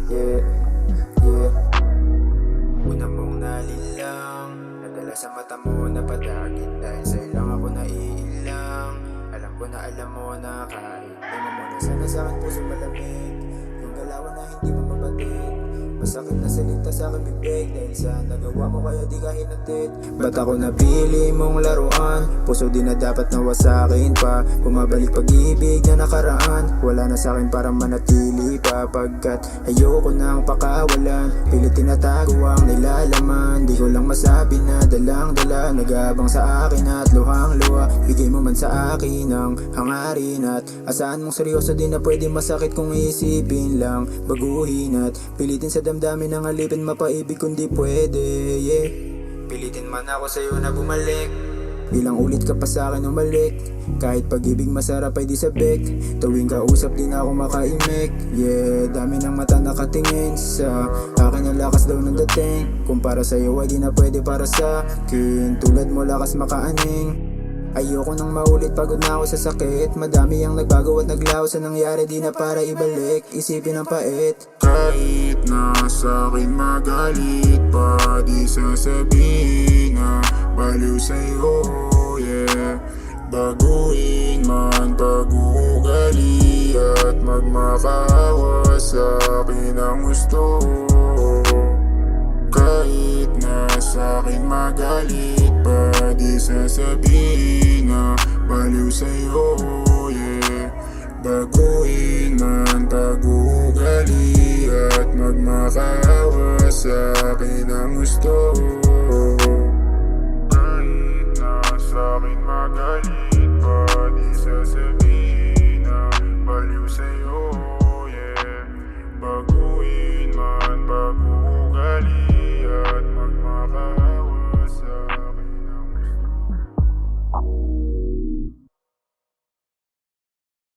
Yeah, yeah. Una mong nalilang, nadala sa mata mo na padagit. Dahil sa'yo lang ako naiilang. Alam ko na alam mo na kahit naman mo na sana sa'kin puso malamig. Yung galawan na hindi mo mabatid, masakit na salita sa aking bibig. Dahil sa nagawa mo kaya di ka hinatid. Ba't ako napili mong laruan? Puso di na dapat nawasakin pa. Bumabalik pag-ibig na nakaraan. Wala na sa'kin para manatili pa. Pagkat ayoko nang pakawalan. Pilit tinatago ang nilalaman. Di ko lang masabi na dalang-dala. Nag-aabang sa akin at luhang-luha. Bigay mo man sa akin ang hangarin. At asahan mong seryoso din na pwede masakit kung isipin lang. Baguhin at pilitin sa damdamin ng alipin. Mapaibig kundi pwede, yeah. Pilitin man ako sa'yo na bumalik. Ilang ulit ka pa sa'kin umalik. Kahit pag-ibig masarap ay di sabik. Tuwing kausap din ako makaimik. Yeah, dami ng mata nakatingin sa akin ang lakas daw ng dating. Kung para sa'yo ay di na pwede para sa'kin. Tulad mo lakas makaaning. Ayoko nang maulit, pagod na ako sa sakit. Madami ang nagbago at naglaho sa nangyari. Di na para ibalik, isipin ang pait. Kahit na sa'kin magalit pa, di sasabihin na baliw sa'yo, yeah. Baguhin man pag-uugali at magmakaawa sa'kin ang gusto. Kahit na sa'kin magalit pa, di sasabihin na baliw sa'yo, yeah. Baguhin man pag-uugali at magmakaawa sa'kin ang gusto.